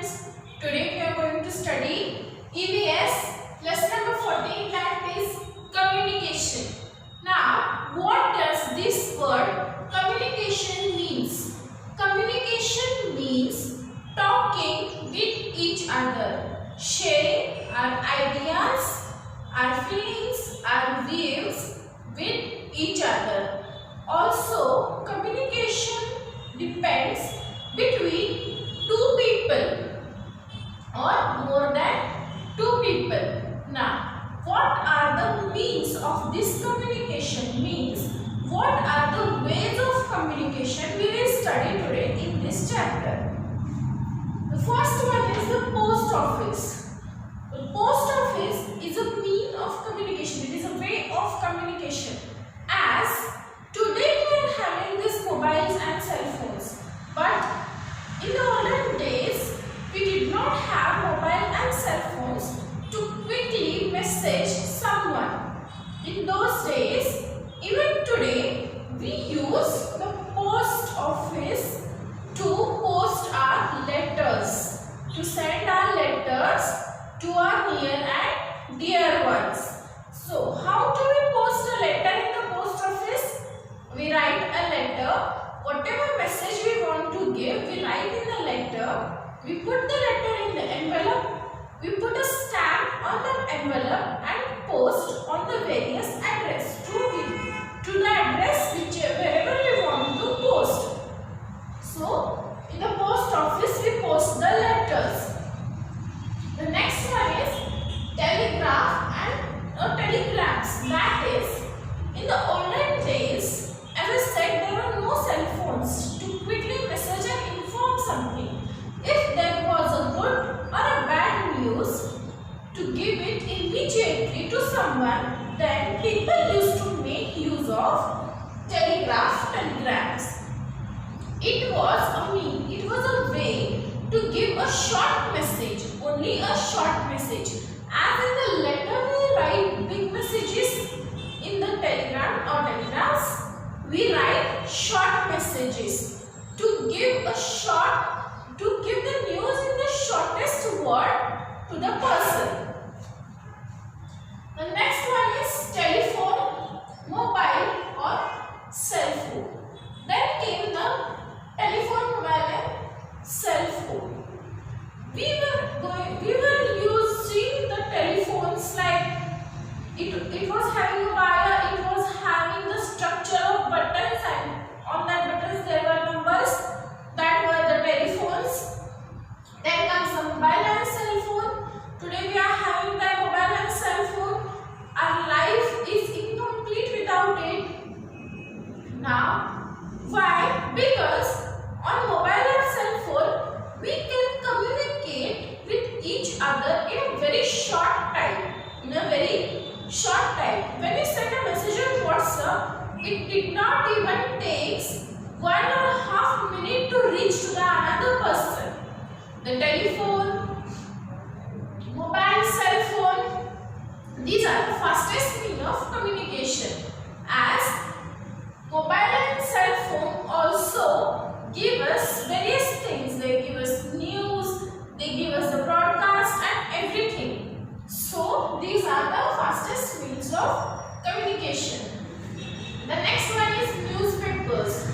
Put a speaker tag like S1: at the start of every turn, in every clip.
S1: students, today we are going to study EVS lesson number 14, that is communication. Now, what does this word communication means? Communication means talking with each other, sharing our ideas, our feelings, our views with each other. Also, communication depends between two people or more than two people. Now, what are the means of this communication? Means, what are the ways of communication we will study today in this chapter. The first one is the post office. The post office is a means of communication. It is a way of communication. As today we are having these mobiles and cell phones, but in the olden days we did not have mobile and cell phones to quickly message someone. In those days, even today, we use the post office to post our letters, to send our letters to our near and dear ones. So, how do we post a letter in the post office? We write a letter. Whatever message we want to give, we write in the letter. We put the letter in the envelope. We put a stamp on the envelope and post on the various address to the address wherever we want to post. So, in the post office, we post the letters. The next one is telegraph and telegrams. That is, in the olden days, as I said, there were no cell phones to quickly message and inform something. If there was a good or a bad news, to give it immediately to someone, then people used to make use of telegrams. It was a way to give a short message, only a short message. As in the letter we write big messages, in the telegram or telegrams we write short messages to give the news in the shortest word to the person. The next one is telephone, mobile or cell phone. Then came the telephone, mobile and cell phone. We were using the telephones like it was having a wire, it was having the structure of buttons, and on that buttons there were numbers. That were the telephones. Then comes the mobile and cell phone. Today we are having the mobile and cell phone. Our life is incomplete without it. Now, why? Because on mobile or cell phone, we can communicate with each other in a very short time. When we send a message on WhatsApp, it did not even take 1.5 minutes to reach to the another person. The telephone, mobile, cell phone, these are the fastest means of communication. As mobile and cell phone also give us various things. They give us news, they give us the broadcast and everything. So, these are the fastest means of communication. The next one is newspapers.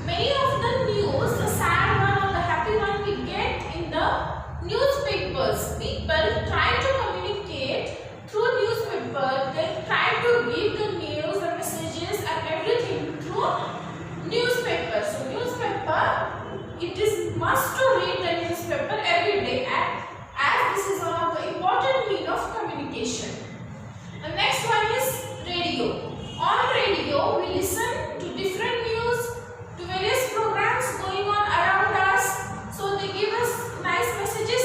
S1: Many of the news, the sad one or the happy one, we get in the newspapers. People try to communicate through newspaper. They try to give the news, the messages and everything through newspaper. So, newspaper, it is must to read the newspaper every day, and as this is one of the important means of communication. The next one is radio. On radio, we listen to different news, to various programs going on around us. So they give us nice messages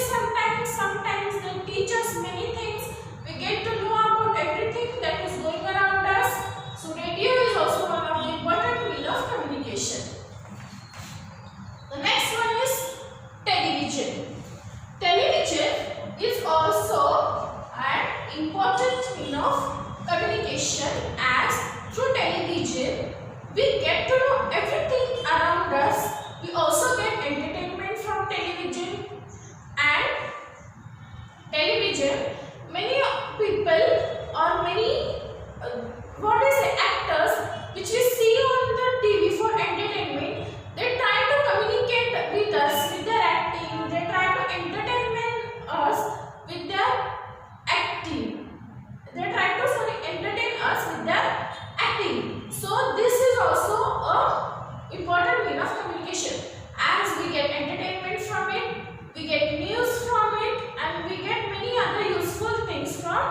S1: sometimes they teach us many things. We get to know about everything that is going around us. So radio is also one of the important means of communication. The next one is television. Television is also an important means of communication, as through television we get to know everything around us. We also get entertainment from television, television, many people or many actors which we see on the TV for entertainment, they try to communicate with us with their acting. They try to entertain us with their acting. They try to entertain us with their acting. So this is also a important mean of communication. As we get entertainment from it, we get news from it, and we get many other useful things from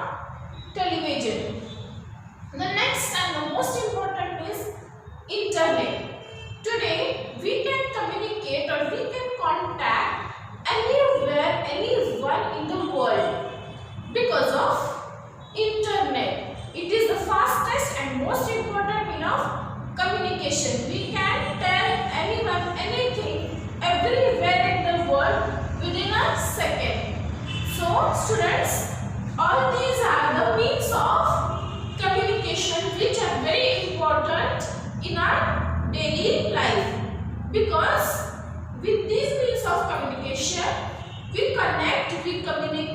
S1: television. The next and the most important is internet. Today we can communicate or we can contact anywhere, anyone in the world because of internet. It is the fastest and most important mean of communication. We can tell anyone anything everywhere in the world within a second. So students, all these are the means of communication which are very important in our daily life, because with these means of communication we connect, we communicate